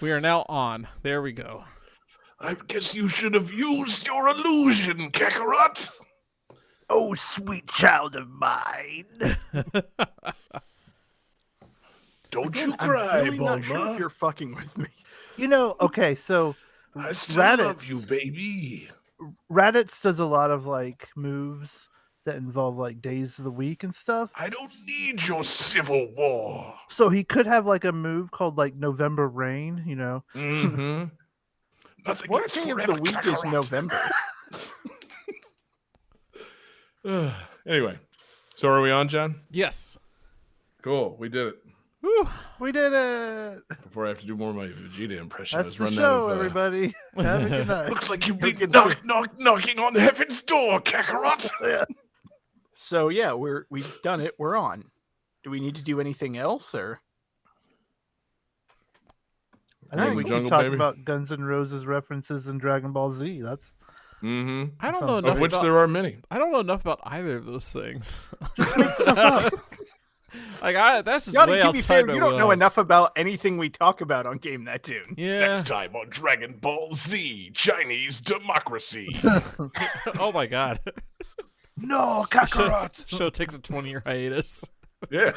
We are now on. There we go. I guess you should have used your illusion, Kakarot. Oh, sweet child of mine. Don't Again, you cry, I'm really not Bulma. sure if you're fucking with me. You know, okay, so I still Raditz. love you, baby. Raditz does a lot of like moves that involve like days of the week and stuff. I don't need your civil war. So he could have like a move called like November Rain, you know. Mm-hmm. Nothing What lasts day of forever, the week is Kakarot. November? Anyway, so are we on, John? Yes. Cool, we did it. Woo. We did it. Before I have to do more of my Vegeta impression, That's I was the running show, out of, everybody. Have a good night. Looks like you've been knocking on heaven's door, Kakarot. Yeah. So yeah, we've done it. We're on. Do we need to do anything else, or I think we Jungle can talk Baby? about Guns N' Roses references in Dragon Ball Z. That's Mm-hmm. I don't Sounds know good. enough Of which about, there are many. I don't know enough about either of those things. just make stuff up. That's just Johnny? way To be outside fair, my you don't know wheelhouse. enough about anything we talk about on Game That Tune. Yeah. Next time on Dragon Ball Z, Chinese democracy. Oh my god. No, Show, Kakarot. show takes a 20-year hiatus. Yeah.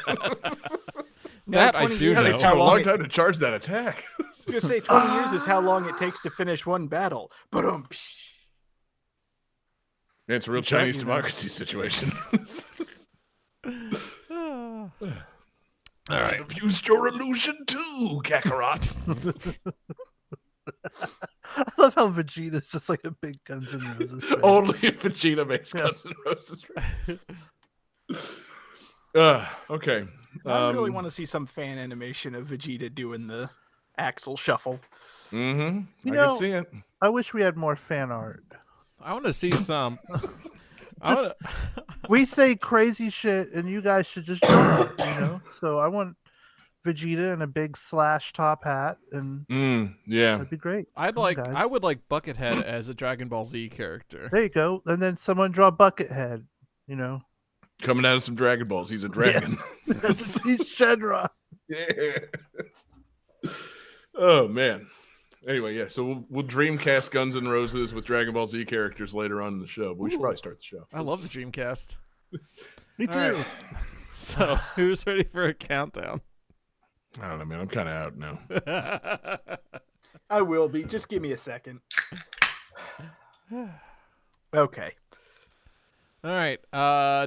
That I 20 do years Yeah, know. they is took how a long long it- time to charge that attack. I was gonna say 20 years is how long it takes to finish one battle. But Yeah, it's a real Exactly, Chinese man. democracy situation. All All right. right. I've used your illusion too, Kakarot. I love how Vegeta's just like a big Guns N' Roses fan. Only if Vegeta makes Guns N' Roses references. Okay. I really want to see some fan animation of Vegeta doing the Axel shuffle. Mm-hmm. You I know- can see it. I wish we had more fan art. I want to see some. I wanna- We say crazy shit, and you guys should just draw it, you know. So I want Vegeta in a big slash top hat, and Yeah. that'd be great. I'd Come on, like. guys. I would like Buckethead as a Dragon Ball Z character. There you go. And then someone draw Buckethead. You know, Coming out of some Dragon Balls. He's a dragon. he's Shenra. Yeah. Oh man. Anyway, yeah. So we'll Dreamcast Guns N' Roses with Dragon Ball Z characters later on in the show. But we should probably start the show. I love the Dreamcast. Me All too. right. So who's ready for a countdown? I don't know, man. I'm kind of out now. I will be. Just give me a second. Okay. All right.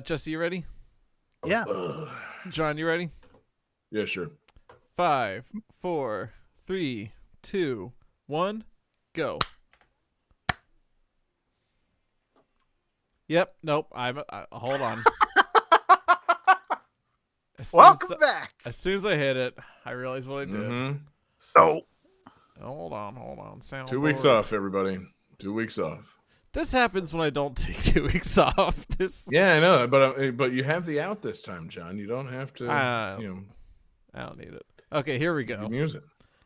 Jesse, you ready? Yeah. John, you ready? Yeah, sure. 5, 4, 3, 2, 1, go. Yep. Nope. Hold on. Welcome back. As soon as I hit it, I realized what I did. Mhm. Oh, Hold on. Sound 2 weeks off, everybody. 2 weeks off. This happens when I don't take 2 weeks off. Yeah, I know, but you have the out this time, John. You don't have to. I don't need it. Okay, here we go. Use it.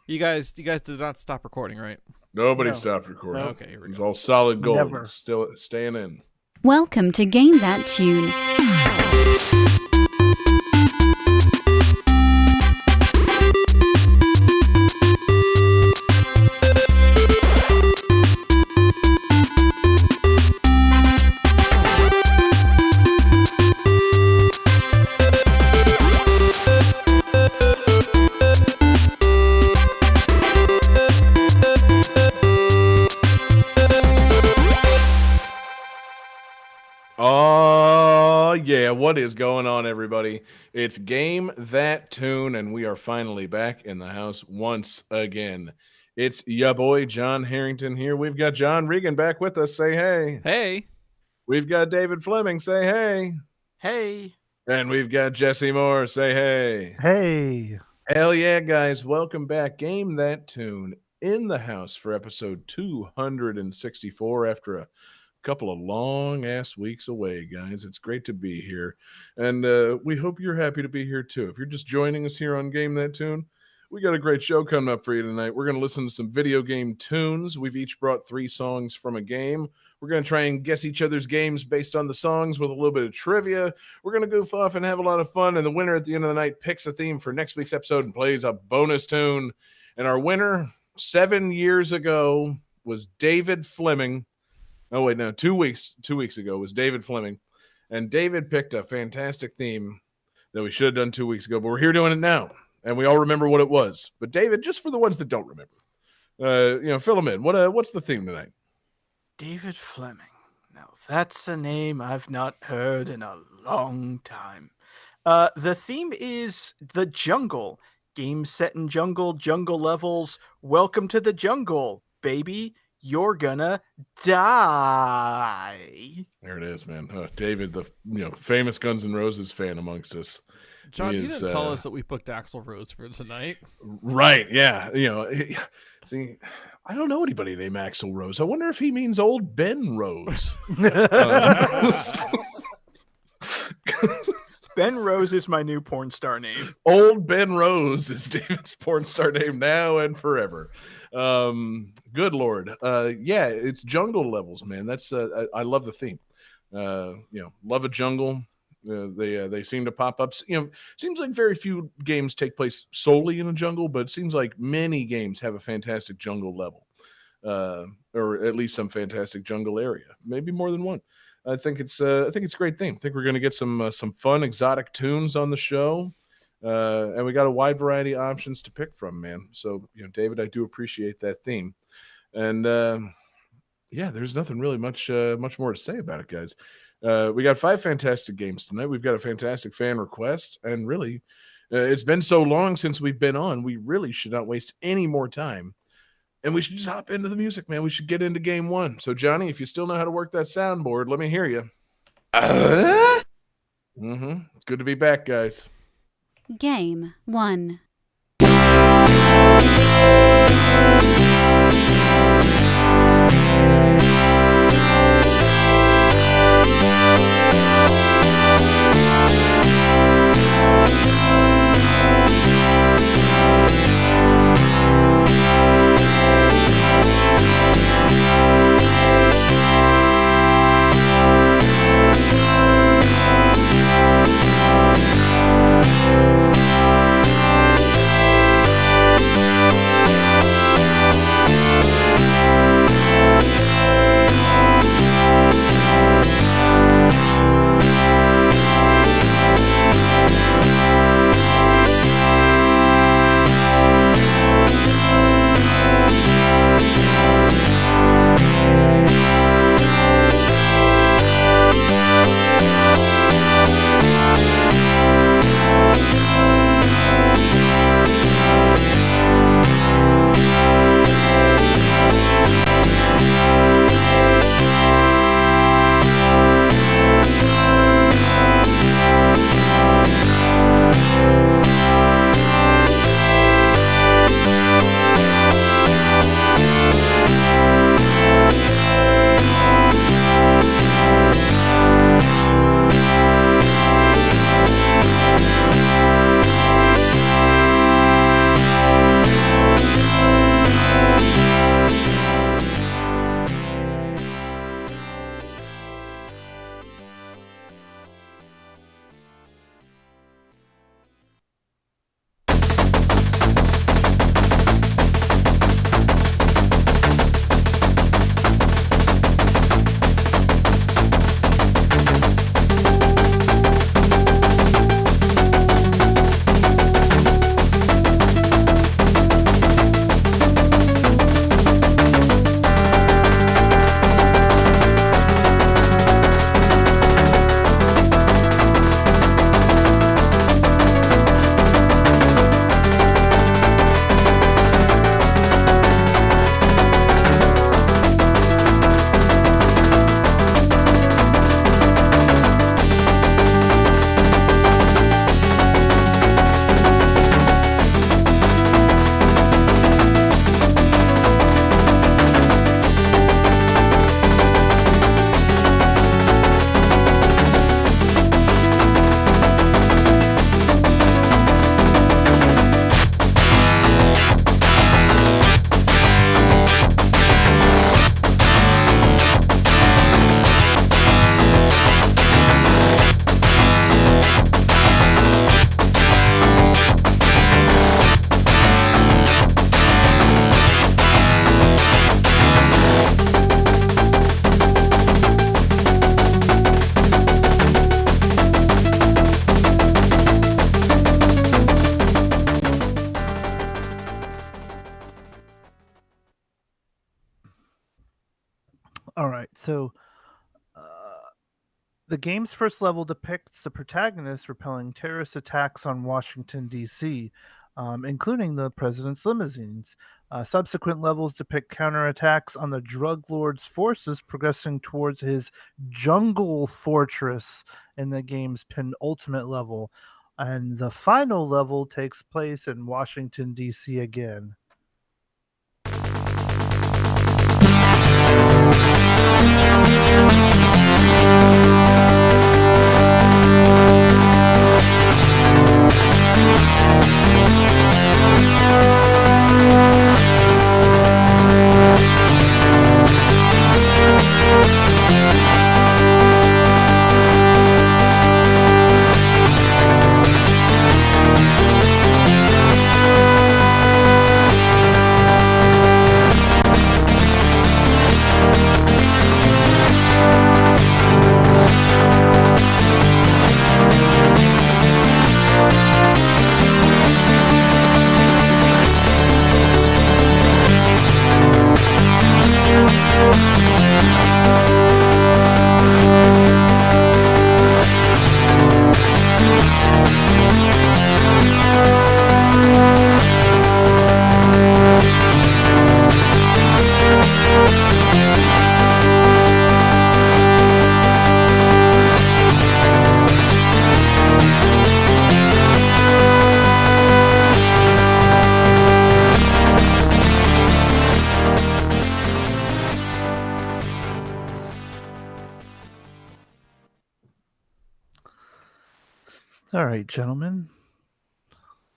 You guys did not stop recording, right? Nobody No. stopped recording. Okay, here we He's go. all solid gold. Never. It's still staying in. Welcome to Game That Tune. Oh, yeah. What is going on, everybody? It's Game That Tune, and we are finally back in the house once again. It's ya boy, John Harrington here. We've got John Regan back with us. Say hey. Hey. We've got David Fleming. Say hey. Hey. And we've got Jesse Moore. Say hey. hey. Hell yeah, guys. Welcome back. Game That Tune in the house for episode 264 after a couple of long ass weeks away, guys. It's great to be here. And we hope you're happy to be here too. If you're just joining us here on Game That Tune, we got a great show coming up for you tonight. We're going to listen to some video game tunes. We've each brought 3 songs from a game. We're going to try and guess each other's games based on the songs with a little bit of trivia. We're going to goof off and have a lot of fun. And the winner at the end of the night picks a theme for next week's episode and plays a bonus tune. And our winner, 7 years ago was David Fleming. Oh, wait, no, 2 weeks ago was David Fleming. And David picked a fantastic theme that we should have done 2 weeks ago, but we're here doing it now. And we all remember what it was. But David, just for the ones that don't remember, fill them in. What's the theme tonight? David Fleming. Now, that's a name I've not heard in a long time. The theme is the jungle. Game set in jungle levels. Welcome to the jungle, baby. You're gonna die. There it is, man. David, the famous Guns N' Roses fan amongst us. John, you didn't tell us that we booked Axl Rose for tonight. Right, yeah. See, I don't know anybody named Axl Rose. I wonder if he means old Ben Rose. Ben Rose is my new porn star name. Old Ben Rose is David's porn star name now and forever. Good Lord. Yeah, it's jungle levels, man. That's I love the theme. Love a jungle. They seem to pop up. Seems like very few games take place solely in a jungle, but it seems like many games have a fantastic jungle level, or at least some fantastic jungle area. Maybe more than one. I think it's a great theme. I think we're going to get some fun exotic tunes on the show, and we got a wide variety of options to pick from, man. So David, I do appreciate that theme, and there's nothing really much more to say about it, guys. We got 5 fantastic games tonight. We've got a fantastic fan request, and really, it's been so long since we've been on. We really should not waste any more time, and we should just hop into the music, man. We should get into game 1. So, Johnny, if you still know how to work that soundboard, let me hear you. Good to be back, guys. Game 1. So the game's first level depicts the protagonist repelling terrorist attacks on Washington, D.C., including the president's limousines. Subsequent levels depict counterattacks on the drug lord's forces progressing towards his jungle fortress in the game's penultimate level. And the final level takes place in Washington, D.C. again. All right, gentlemen.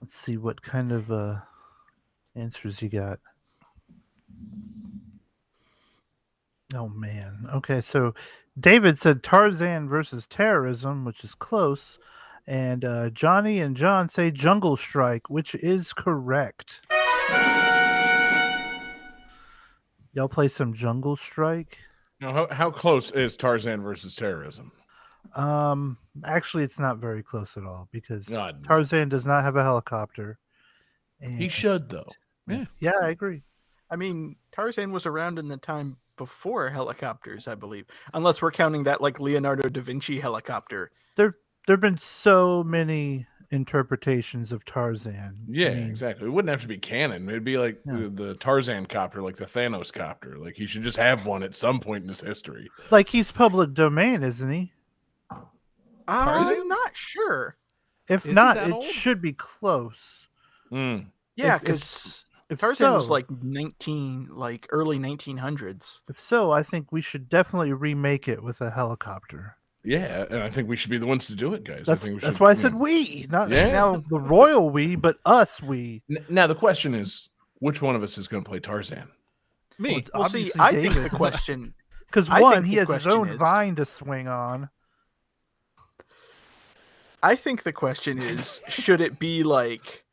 Let's see what kind of answers you got. Oh, man. Okay, so David said Tarzan versus terrorism, which is close. And Johnny and John say Jungle Strike, which is correct. Y'all play some Jungle Strike? Now, how close is Tarzan versus terrorism? Actually, it's not very close at all because God, Tarzan does not have a helicopter. He And should, though. yeah, I agree. I mean, Tarzan was around in the time before helicopters, I believe, unless we're counting that like Leonardo da Vinci helicopter. There've been so many interpretations of Tarzan. Yeah, I mean, exactly. It wouldn't have to be canon. It'd be like Yeah. the Tarzan copter, like the Thanos copter. Like he should just have one at some point in his history. like he's public domain, isn't he? I'm not sure. If Is he not, that it old? should be close. Mm. Yeah, If- because If Tarzan was so- like early 1900s. If so, I think we should definitely remake it with a helicopter. Yeah, and I think we should be the ones to do it, guys. That's I think we that's should, why I you said know. we, not Yeah. now the royal we, but us we. Now the question is, which one of us is going to play Tarzan? Me. Well, see, Obviously I think David. the question. Because I one, think he the has his question own is- vine to swing on. I think the question is, should it be like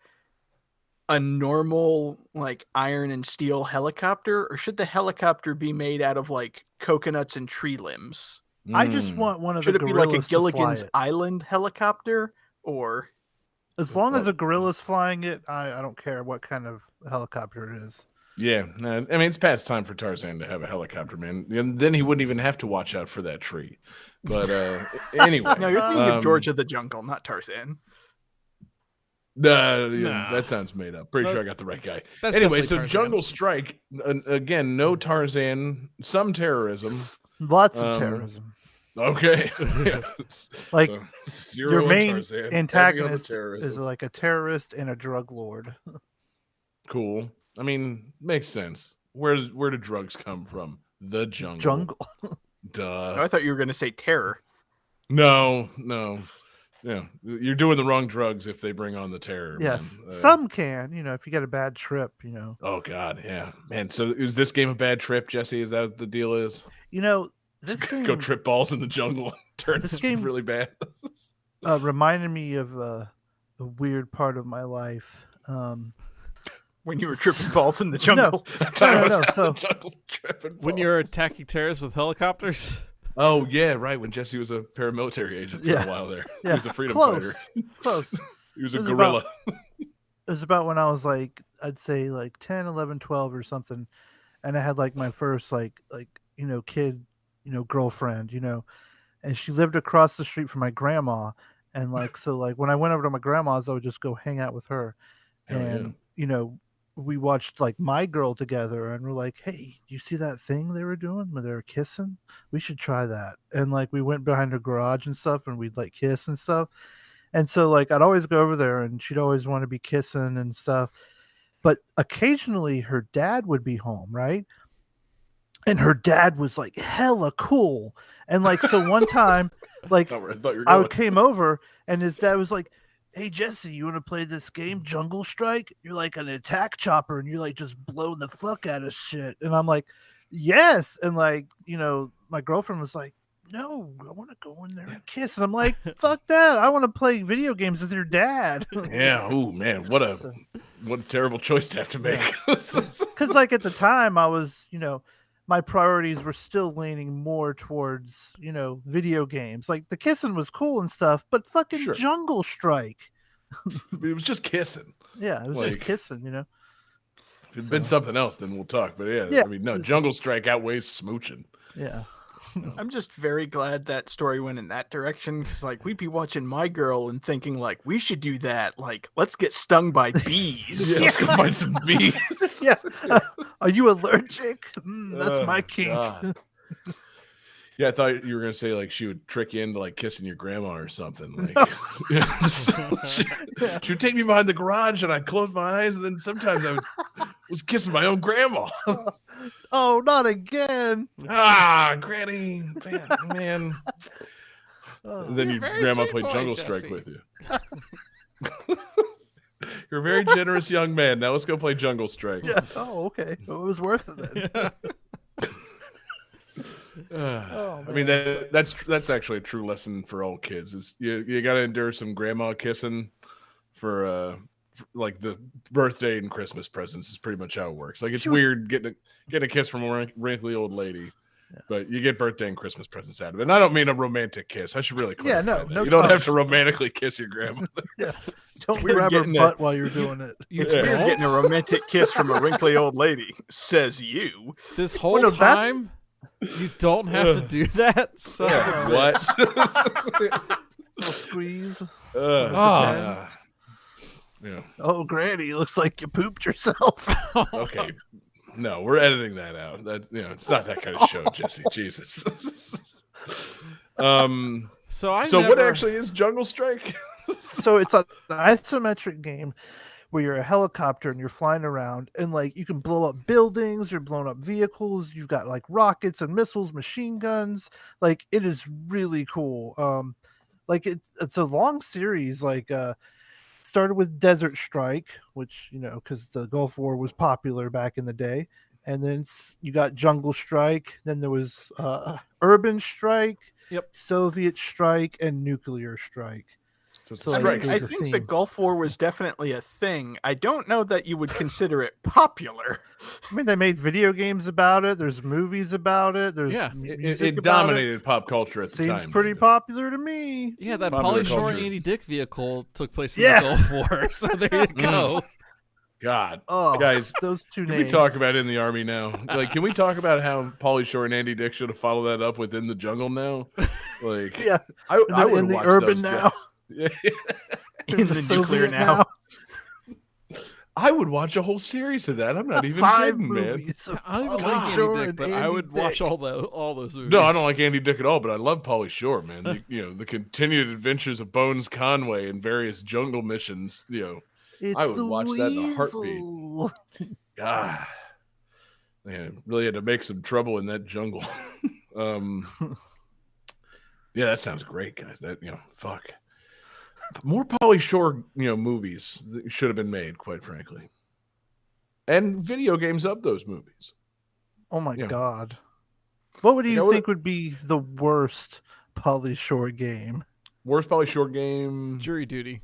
a normal like iron and steel helicopter, or should the helicopter be made out of like coconuts and tree limbs? I just Mm. want one of Should the it be like a gorillas to fly Gilligan's it. Island helicopter, or As long as a gorilla's flying it, I don't care what kind of helicopter it is. Yeah, no, I mean it's past time for Tarzan to have a helicopter, man. And then he wouldn't even have to watch out for that tree. But anyway, no? You're thinking um, of George of the Jungle, not Tarzan. yeah, Nah. that sounds made up. Pretty sure I got the right guy. That's Anyway, definitely so Tarzan. Jungle Strike again, no Tarzan, some terrorism. Lots of Um, terrorism. Okay, Yes. Like, So, zero Your on main Tarzan, heavy on the antagonist is terrorism. like a terrorist and a drug lord. Cool. I mean, makes sense. Where do drugs come from? The jungle. Jungle. Duh. I thought you were going to say terror. No. Yeah, you're doing the wrong drugs if they bring on the terror. Yes, man. some can. If you get a bad trip. Oh God, yeah, man. So is this game a bad trip, Jesse? Is that what the deal is? This game Go trip balls in the jungle. Turn This this game- game really bad. reminded me of a weird part of my life. When you were tripping balls in the jungle. No, so- jungle tripping When balls. you're attacking terrorists with helicopters? Oh yeah, right. When Jesse was a paramilitary agent for Yeah. a while there, Yeah, he was a freedom close. fighter. Close. He was a It was gorilla. It was about when I was like, I'd say like 10, 11, 12 or something. And I had like my first like kid girlfriend, and she lived across the street from my grandma. And so when I went over to my grandma's, I would just go hang out with her. Hell yeah. And, we watched like My Girl together, and we're like, hey, you see that thing they were doing where they were kissing? We should try that. And we went behind her garage and stuff, and we'd kiss and stuff. And so I'd always go over there, and she'd always want to be kissing and stuff. But occasionally her dad would be home, right? And her dad was hella cool. And so one time, I came over, and his dad was like, hey, Jesse, you want to play this game, Jungle Strike? You're like an attack chopper, and you're just blowing the fuck out of shit. And I'm like, yes. And my girlfriend was like, no, I want to go in there and kiss. And I'm like, fuck that. I want to play video games with your dad. Yeah. Oh man, what a terrible choice to have to make. Because at the time I was, my priorities were still leaning more towards, video games. The kissing was cool and stuff, but fucking Sure. Jungle Strike. It was just kissing. Yeah, it was just kissing, If it'd been something else, then we'll talk. But yeah. I mean, no, Jungle Strike outweighs smooching. Yeah. I'm just very glad that story went in that direction, because we'd be watching My Girl and thinking we should do that. Let's get stung by bees. Yeah, let's go find some bees. Yeah. Are you allergic? That's my kink. God. Yeah, I thought you were gonna say she would trick you into kissing your grandma or something. She would take me behind the garage, and I'd close my eyes, and then sometimes I was kissing my own grandma. Oh, not again! Granny, man. And then your grandma played Jungle Strike with you. You're a very generous young man. Now let's go play Jungle Strike. Yeah. Oh, okay. Well, it was worth it then. I mean that's actually a true lesson for all kids. Is you got to endure some grandma kissing for the birthday and Christmas presents is pretty much how it works. It's weird getting a kiss from a wrinkly old lady, but you get birthday and Christmas presents out of it. And I don't mean a romantic kiss. I should really clarify that. You don't have to romantically kiss your grandmother. Yeah. Don't grab her butt while you're doing it. You're getting a romantic kiss from a wrinkly old lady, says you. This whole time. You don't have to do that. So. What? Squeeze. Yeah. Oh, Granny, looks like you pooped yourself. Okay. No, we're editing that out. That it's not that kind of show, Jesse. Jesus. So what actually is Jungle Strike? So it's an isometric game where you're a helicopter and you're flying around, and you can blow up buildings, you're blowing up vehicles, you've got rockets and missiles, machine guns. It is really cool. It's a long series. Started with Desert Strike, which because the Gulf War was popular back in the day, and then you got Jungle Strike. Then there was Urban Strike, Soviet Strike, and Nuclear Strike. So I think the Gulf War was definitely a thing. I don't know that you would consider it popular. I mean, they made video games about it. There's movies about it. There's it dominated pop culture at the time. Seems pretty popular to me. Yeah, that Pauly Shore and Andy Dick vehicle took place in the Gulf War. So there you go. God, guys, those two can names. we talk about in the Army now? Can we talk about how Pauly Shore and Andy Dick should have followed that up with In the Jungle now? I would in the watch Urban those now. Yeah. In the Nuclear now. I would watch a whole series of that. I'm not even 5 kidding, man. movies. I don't even like Andy Dick, but I would watch all those movies. No, I don't like Andy Dick at all, but I love Pauly Shore, man. The continued adventures of Bones Conway and various jungle missions. I would watch that in a heartbeat. God, man, really had to make some trouble in that jungle. Yeah, that sounds great, guys. That fuck. More Pauly Shore, movies should have been made, quite frankly, and video games of those movies. Oh my God! What would you think would be the worst Pauly Shore game? Worst Pauly Shore game? Jury Duty.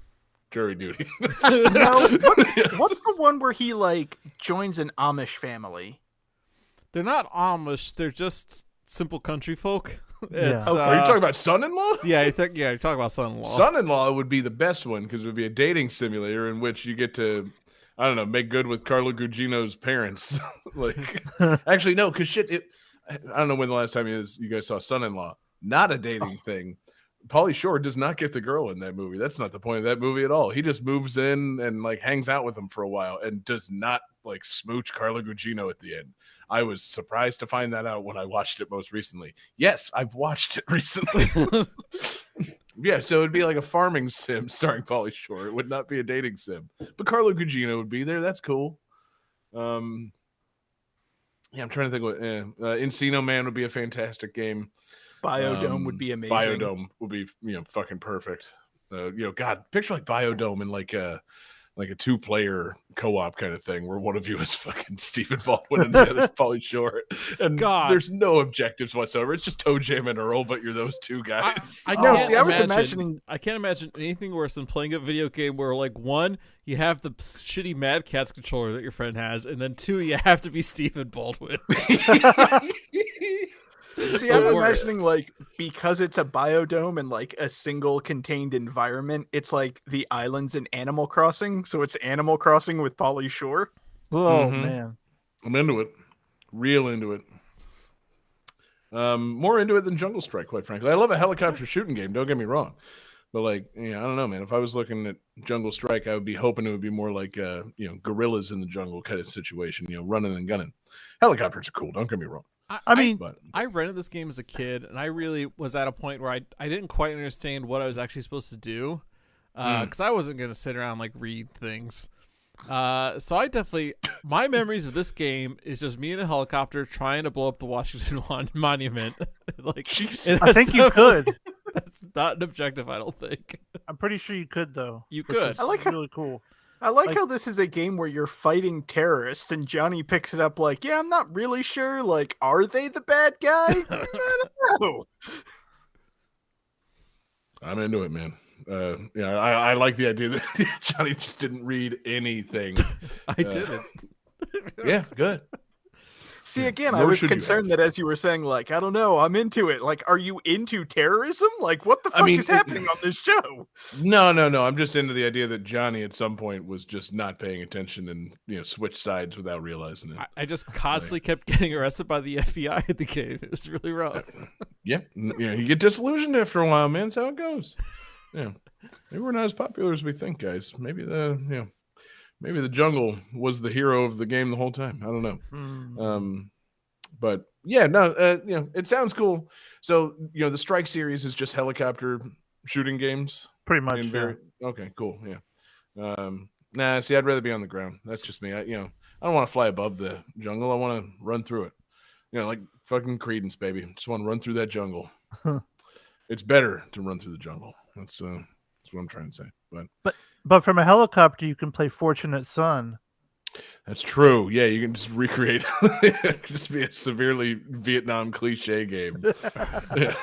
Jury Duty. No, what's the one where he joins an Amish family? They're not Amish. They're just simple country folk. Yeah. Are you talking about Son-in-Law? Yeah, you're talking about Son-in-Law. Son-in-Law would be the best one because it would be a dating simulator in which you get to, I don't know, make good with Carlo Gugino's parents. Actually, no, because I don't know when the last time you guys saw Son-in-Law. Not a dating thing. Pauly Shore does not get the girl in that movie. That's not the point of that movie at all. He just moves in and like hangs out with them for a while and does not like smooch Carla Gugino at the end. I was surprised to find that out when I watched it most recently. Yes, I've watched it recently. Yeah, so it'd be like a farming sim starring Pauly Shore. It would not be a dating sim. But Carla Gugino would be there. That's cool. Yeah, I'm trying to think what Encino Man would be a fantastic game. Biodome would be amazing. Biodome would be, fucking perfect. God, picture like Biodome and like a 2-player co-op kind of thing where one of you is fucking Stephen Baldwin and the other is Pauly Shore. And there's no objectives whatsoever. It's just Toe Jam and Earl, but you're those two guys. I can't imagine anything worse than playing a video game where, like, 1, you have the shitty Mad Catz controller that your friend has, and then 2, you have to be Stephen Baldwin. See, I'm imagining, like, because it's a biodome and, like, a single contained environment, it's like the islands in Animal Crossing, so it's Animal Crossing with Pauly Shore. Oh, man. I'm into it. Real into it. More into it than Jungle Strike, quite frankly. I love a helicopter shooting game, don't get me wrong. But, like, I don't know, man. If I was looking at Jungle Strike, I would be hoping it would be more like, gorillas in the jungle kind of situation, running and gunning. Helicopters are cool, don't get me wrong. I rented this game as a kid, and I really was at a point where I didn't quite understand what I was actually supposed to do, because I wasn't going to sit around like read things. So I definitely, my memories of this game is just me in a helicopter trying to blow up the Washington Monument. Like, I think you could. That's not an objective, I don't think. I'm pretty sure you could, though. You could. I like really cool. I like how this is a game where you're fighting terrorists, and Johnny picks it up like, yeah, I'm not really sure. Like, are they the bad guy? I don't know. I'm into it, man. I like the idea that Johnny just didn't read anything. I didn't. Yeah, good. See, again, I was concerned that as you were saying, like, I don't know, I'm into it. Like, are you into terrorism? Like, what the fuck is happening on this show? No. I'm just into the idea that Johnny at some point was just not paying attention and, switched sides without realizing it. I just constantly kept getting arrested by the FBI at the game. It was really rough. Yeah. You get disillusioned after a while, man. That's how it goes. Yeah. Maybe we're not as popular as we think, guys. Maybe the jungle was the hero of the game the whole time. I don't know. But yeah, no, it sounds cool. So, the Strike series is just helicopter shooting games. Pretty much. Okay, cool. Yeah. See, I'd rather be on the ground. That's just me. I don't want to fly above the jungle. I want to run through it. Like fucking Credence, baby. Just want to run through that jungle. It's better to run through the jungle. That's what I'm trying to say. But from a helicopter, you can play Fortunate Son. That's true. Yeah, you can just recreate. It could just be a severely Vietnam cliche game. Yeah.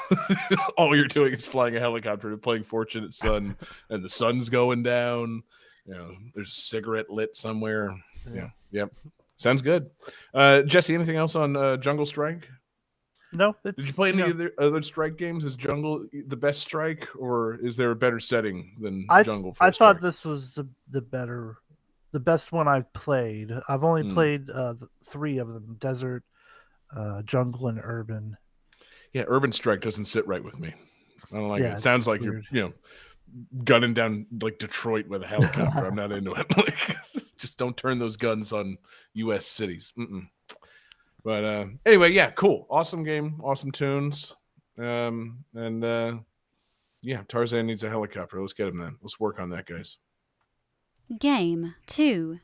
All you're doing is flying a helicopter and playing Fortunate Son, and the sun's going down. There's a cigarette lit somewhere. Yeah. Yep. Sounds good. Jesse, anything else on Jungle Strike? No. Did you play any other Strike games? Is Jungle the best Strike, or is there a better setting than Jungle? I thought this was the best one I've played. I've only played 3 of them: Desert, Jungle, and Urban. Yeah, Urban Strike doesn't sit right with me. I don't like it. It sounds like weird. You're, gunning down like Detroit with a helicopter. I'm not into it. Like, just don't turn those guns on U.S. cities. But anyway, yeah, cool. Awesome game. Awesome tunes. Tarzan needs a helicopter. Let's get him then. Let's work on that, guys. Game 2.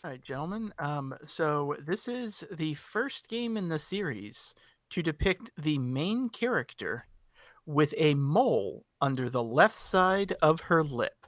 All right, gentlemen. So this is the first game in the series to depict the main character with a mole under the left side of her lip.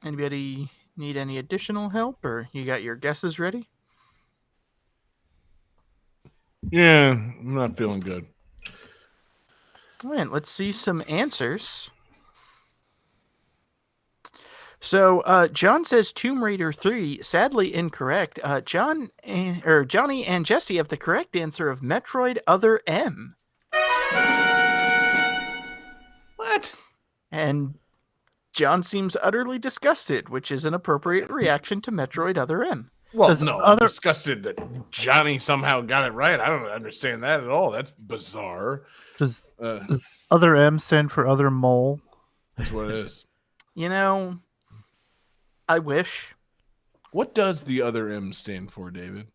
Anybody need any additional help, or you got your guesses ready? Yeah, I'm not feeling good. All right, let's see some answers. So John says Tomb Raider 3, sadly incorrect. Johnny and Jesse have the correct answer of Metroid Other M. What? And John seems utterly disgusted, which is an appropriate reaction to Metroid Other M. Well, Does no, I'm other- disgusted that Johnny somehow got it right. I don't understand that at all. That's bizarre. Does other M stand for other mole? That's what it is. You know, I wish. What does the other M stand for, David?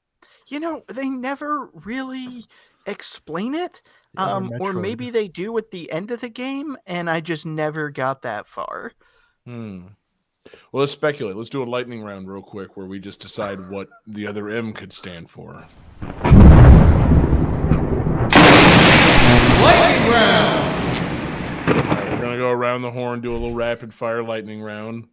You know, they never really explain it. The other Or Metroid. maybe they do at the end of the game, and I just never got that far. Well, let's speculate. Let's do a lightning round real quick where we just decide what the other M could stand for. Lightning round! We're going to go around the horn, do a little rapid fire lightning round.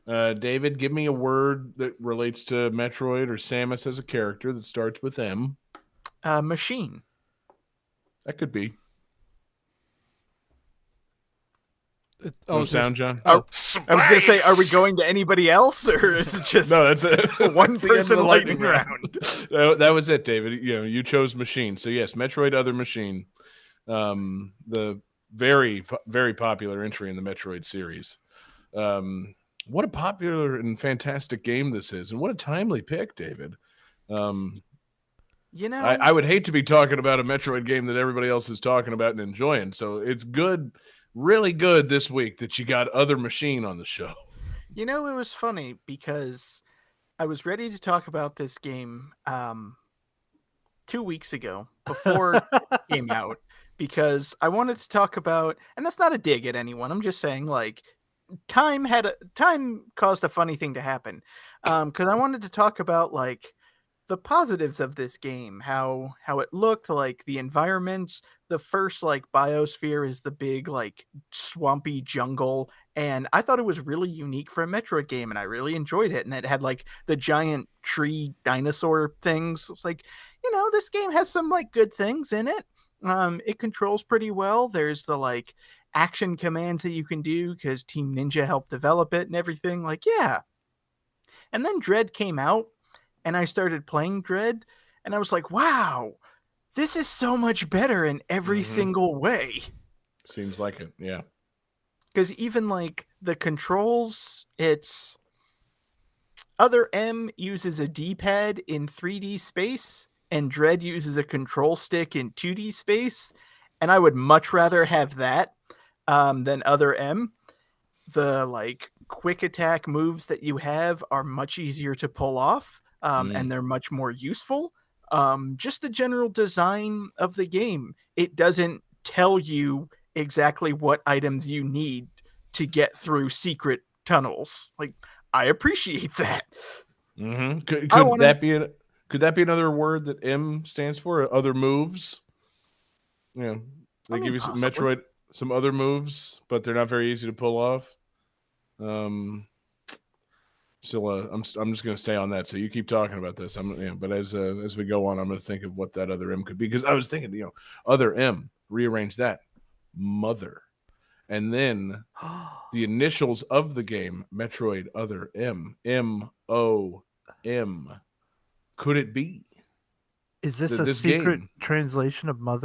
David, give me a word that relates to Metroid or Samus as a character that starts with M. Machine. That could be. Oh, sound, John? I was going to say, are we going to anybody else, or is it just No, that's it. one That's the end of person the lightning round? That was it, David. You chose machine. So yes, Metroid Other Machine. The very, very popular entry in the Metroid series. What a popular and fantastic game this is, and what a timely pick, David. You know, I would hate to be talking about a Metroid game that everybody else is talking about and enjoying. So it's good, really good this week that you got Other Machine on the show. You know, it was funny because I was ready to talk about this game 2 weeks ago before it came out because I wanted to talk about, and that's not a dig at anyone. I'm just saying, like, time caused a funny thing to happen because I wanted to talk about like the positives of this game, how it looked, like the environments. The first like biosphere is the big like swampy jungle, and I thought it was really unique for a Metroid game, and I really enjoyed it. And it had like the giant tree dinosaur things. It's like, this game has some like good things in it. It controls pretty well. There's the like action commands that you can do because Team Ninja helped develop it and everything. Like, yeah. And then Dread came out, and I started playing Dread, and I was like, wow, this is so much better in every single way. Seems like it, yeah. Because even like the controls, it's Other M uses a D-pad in 3D space, and Dread uses a control stick in 2D space, and I would much rather have that than Other M. The like quick attack moves that you have are much easier to pull off. And they're much more useful. Just the general design of the game, it doesn't tell you exactly what items you need to get through secret tunnels. Like, I appreciate that. Could that be another word that M stands for? Other moves? Yeah, they give you some possibly. Metroid, some other moves, but they're not very easy to pull off. Still, I'm just going to stay on that. So you keep talking about this. But as we go on, I'm going to think of what that Other M could be, because I was thinking, Other M, rearrange that, Mother, and then the initials of the game, Metroid Other M, MOM. Could it be? Is this a This secret game translation of mother?